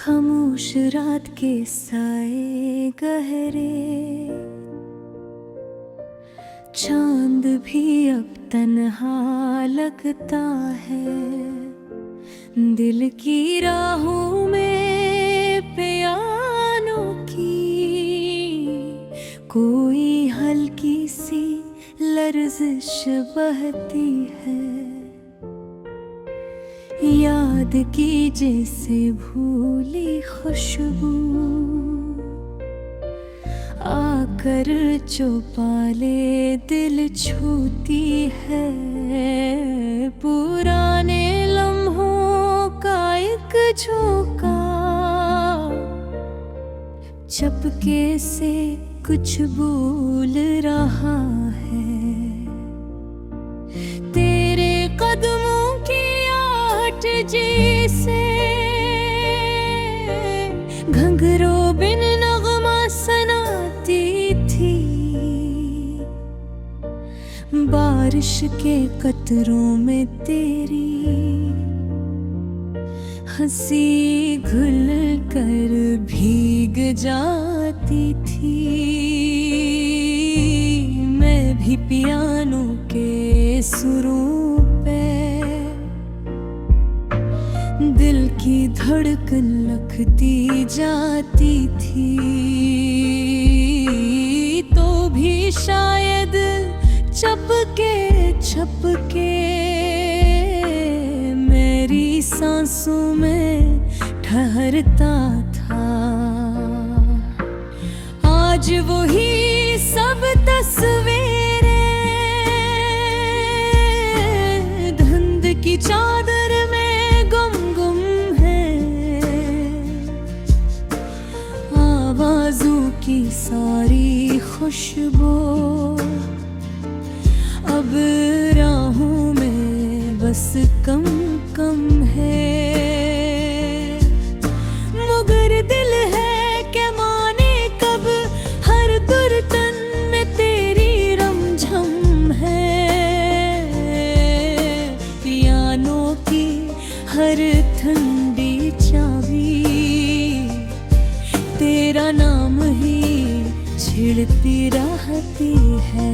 खामोश रात के साए गहरे, चांद भी अब तन्हा लगता है। दिल की राहों में पियानो की कोई हल्की सी लर्जिश बहती है। याद की जैसे भूली खुशबू आकर चौपाले दिल छूती है। पुराने लम्हों का एक झोंका चपके से कुछ बोल रहा है। तेरे कदमों की आहट जैसे घंघरों बिन नगमा सुनाती थी। बारिश के कतरों में तेरी हंसी घुल कर भीग जाती थी। मैं भी पियानो के सुरों पे दिल की धड़कन लखती जाती थी। तो भी शायद चपके चपके मेरी सांसों में ठहरता था। आज वही सब तस्वीरें धुंध की चादर में गुम गुम है। आवाजों की सारी खुशबू अब राहों में बस कम कम है। मगर दिल है के माने कब हर दुर्तन में तेरी रमझम है। पियानो की हर ठंडी चाबी तेरा नाम ही छिड़ती रहती है।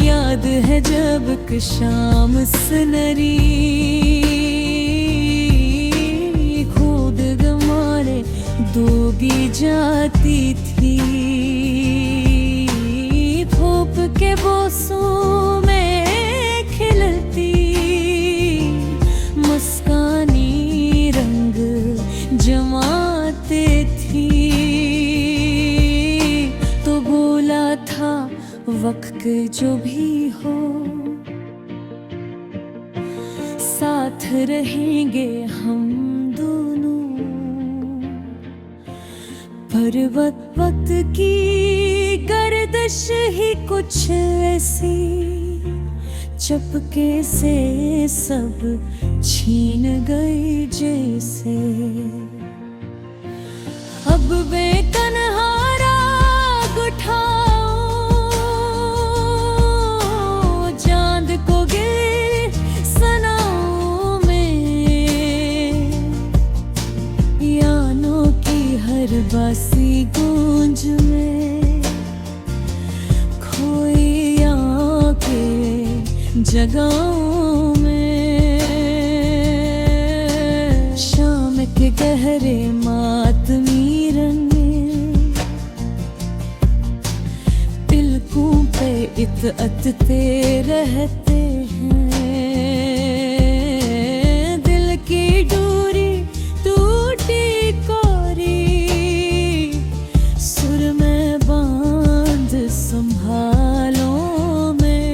याद है जब कि शाम सुनहरी खुद गमारे दोगी जाती थी। धूप के बोसों में खिलती मुस्कानी रंग जमाते थी। तो बोला था वक्त जो भी हो साथ रहेंगे हम दोनों। पर वक्त की गर्दिश ही कुछ ऐसी चपके से सब छीन गई जैसे। अब बेकनहारा उठाओ बासी गूंज में खोई आके जगाओं में। शाम के गहरे मातमी रंग तिलकों पे इतअतते रहते हैं। दिल की डोरी टूटी कोरी संभालो में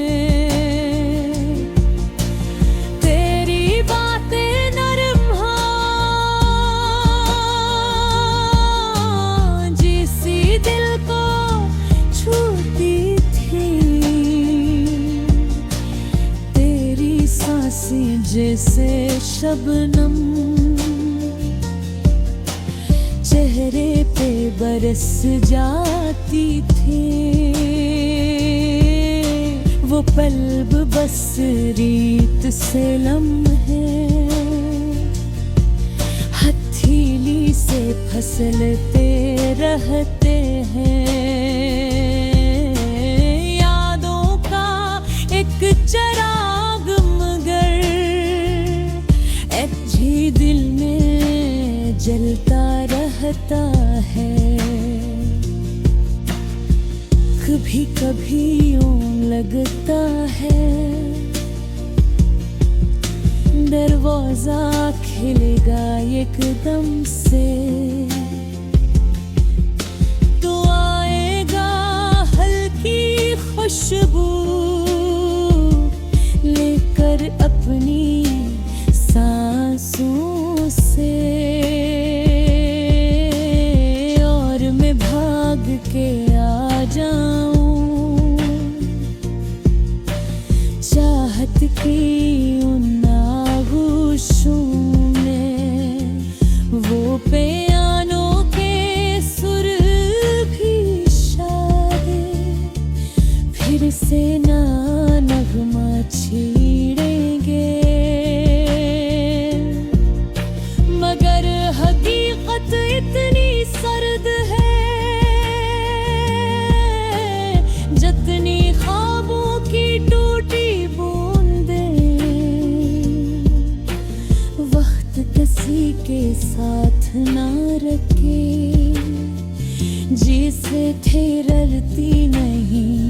तेरी बातें नरम जिसी दिल को छूती थी। तेरी सांसें जैसे शबनम चेहरे पे बरस जाती थी। वो पल बस रीत से लम्हे हथेली से फसलते रहते हैं। यादों का एक चराग मगर जी दिल में जलता रहता है। कभी कभी यूं लगता है दरवाजा खिलेगा एकदम से, तो आएगा हल्की खुशबू लेकर अपनी सांसों से। और मैं भाग के आ जाऊं चाहत की उन आगोशों में, वो पियानो के सुर भी शायद फिर से ना नगमा छेड़ेंगे। मगर हकीकत इतनी सर्द है जितनी ख्वाबों की टूटी बूंदें। वक्त किसी के साथ ना रखे जिसे ठहरती नहीं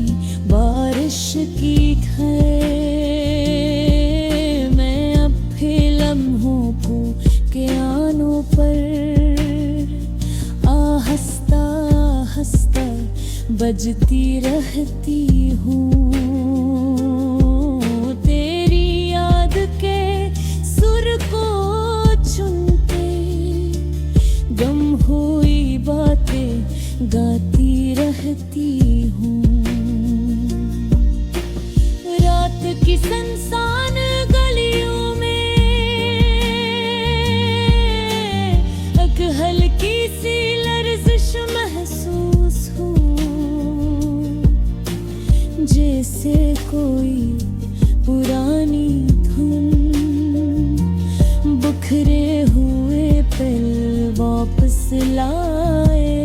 बारिश की खैर। मैं अब लम्हों को के आनों पर आहिस्ता आहिस्ता बजती रहती हूँ। तेरी याद के सुर को चुनते गम हुई बातें गाती रहती हूँ। रात की सुनसान गलियों में एक हल्की सी लर्जिश महसूस हो, जैसे कोई पुरानी धुन बिखरे हुए पल वापस लाए।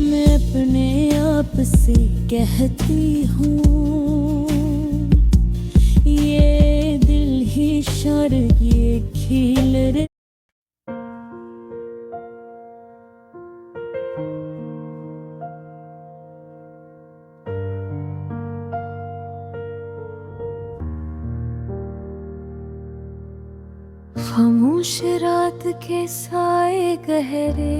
मैं अपने आप से कहती हूँ ये दिल ही शर ये खिल रे। खामोश रात के साए गहरे,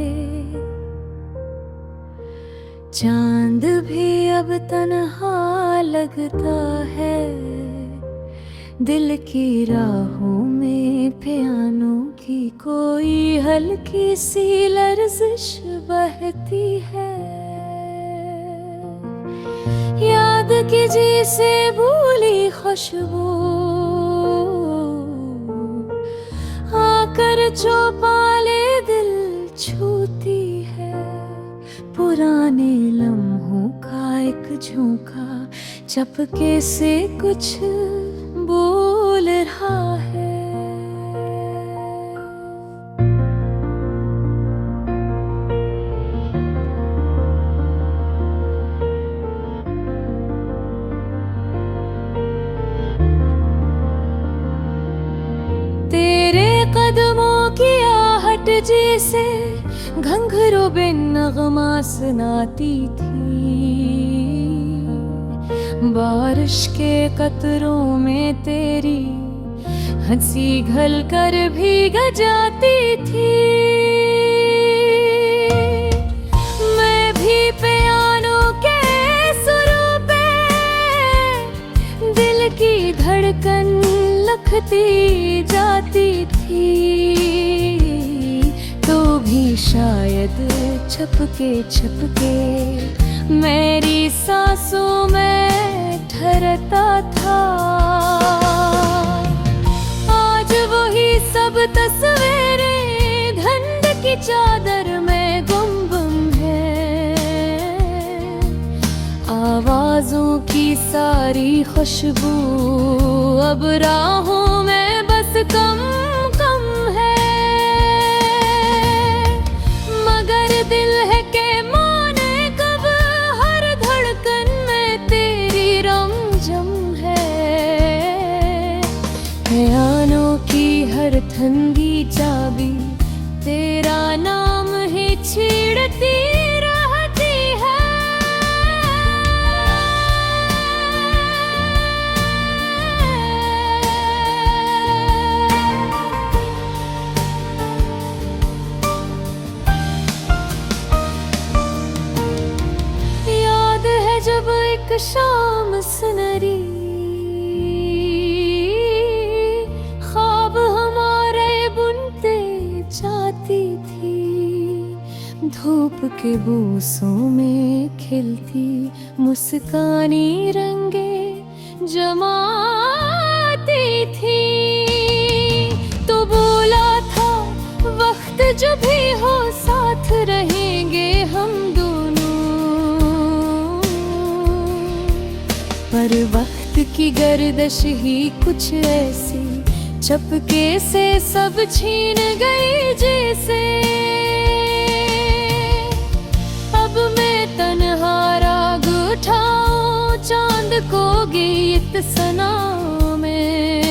चांद भी अब तन्हा लगता है। दिल की राहों में पियानो की कोई हल्की सी लर्जिश बहती है। याद की जैसे भूली खुशबू आकर चौपाले दिल छूती है। पुराने लम्हों का एक झोंका चपके से कुछ बोल रहा है। तेरे कदमों की आहट जैसे घंघरों बिन नगमा सुनाती थी। बारिश के कतरों में तेरी हंसी घल कर भीग जाती थी। मैं भी पियानो के सुरों पे दिल की धड़कन लखती जाती थी। तो भी शायद छपके छपके मेरी सांसों में ठहरता था। आज वही सब तस्वीरें धुंध की चादर में गुम है। आवाजों की सारी खुशबू अब राहों में बस कम कम की चाबी तेरा नाम ही छेड़ती रहती है। याद है जब एक शाम सुनहरी ख्वाब हमारे बुनते जाती थी, धूप के बूसों में खिलती मुस्कानी रंगे जमाती थी। तो बोला था वक्त जो भी हो साथ रहेंगे हम दोनों, पर वक्त की गर्दश ही कुछ ऐसी चपके से सब छीन गई जैसे। अब मैं तन्हा राग उठाऊं चांद को गीत सुनाऊं मैं,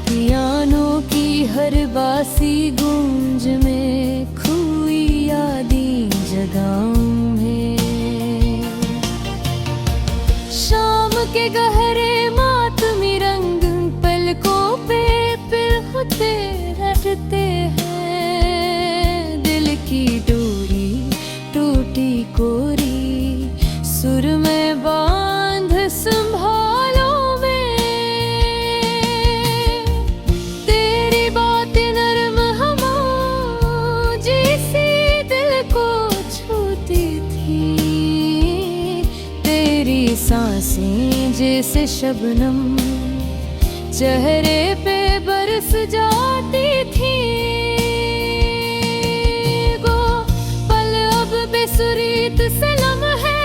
पियानों की हर बासी गूंज में खोई यादें जगाऊं मैं। शाम के गहरे मातमी रंग पलकों पे पिघलते रहते हैं, दिल की डोरी टूटी कोरी सुर में बांध संभालो मैं। तेरी बातें नरम हवा जैसी दिल को छूती थी, तेरी सांसें जैसे शबनम चेहरे पे बरस जाती थी। वो पल अब बेसुरीत सलम है,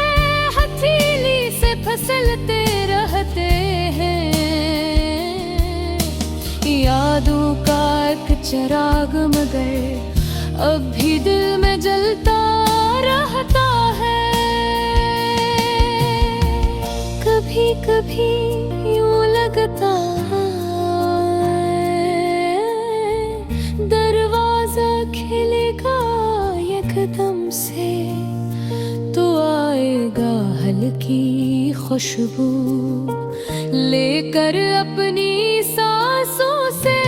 हथेली से फिसलते रहते हैं। यादों का एक चिराग मगर अब भी दिल में जलता रहता है। कभी कभी यूं लगता खिलेगा एकदम से तो आएगा हल्की खुशबू लेकर अपनी सांसों से,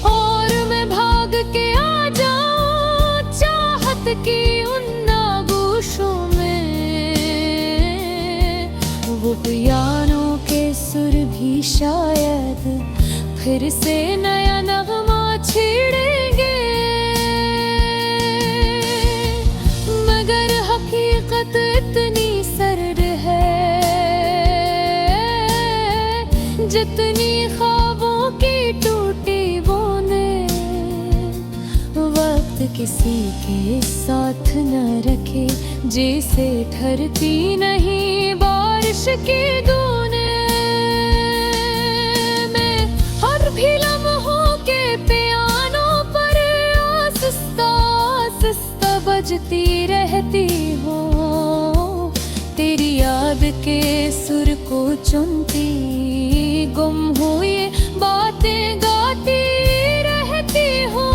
और मैं भाग के आ जाऊं चाहत की उन आगोशों में। वो पियानों के सुर भी शायद फिर से नया नगमा छेड़ेंगे, मगर हकीकत इतनी सरल है जितनी ख्वाबों की टूटी बूंदें। वक्त किसी के साथ न रखे जैसे ठहरती नहीं बारिश की बूंदें। भी लम्हों के पियानो पर आहिस्ता आहिस्ता बजती रहती हो, तेरी याद के सुर को चुनती गुम हुई बातें गाती रहती हो।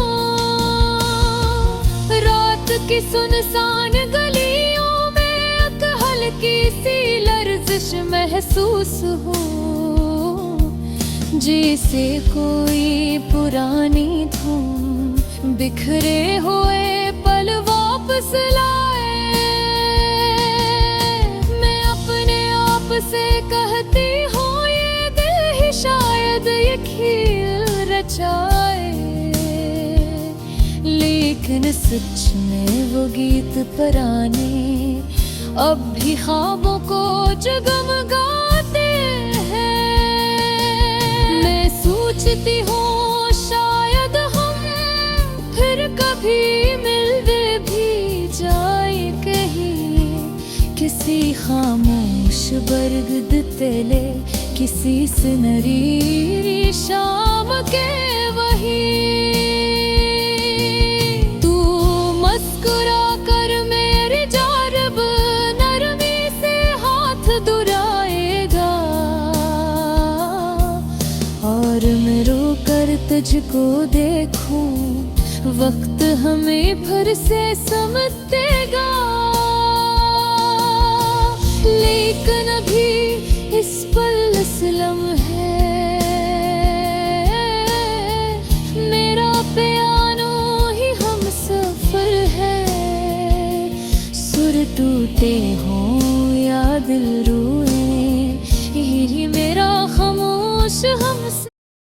रात की सुनसान गलियों में एक हल्की सी लर्जिश महसूस हो, जैसे कोई पुरानी धूम बिखरे हुए पल वापस लाए। मैं अपने आप से कहती हूँ ये दिल ही शायद ये खेल रचाए, लेकिन सच में वो गीत पुराने अब भी ख्वाबों को जगमगाते हैं। सोचती हूँ शायद हम फिर कभी मिलते भी जाए कहीं, किसी खामोश बरगद तले किसी सुनहरी शाम के वही। तू मुस्कुरा कर मेरी जारब नरमी से हाथ दुराएगा, और मैं रो कर तुझको देखूं, वक्त हमें फिर से समझ देगा। लेकिन अभी इस पल इस लम्हे मेरा पियानो ही हम सफर है। सुर टूटे हों या दिल रोए, यही मेरा खामोश हम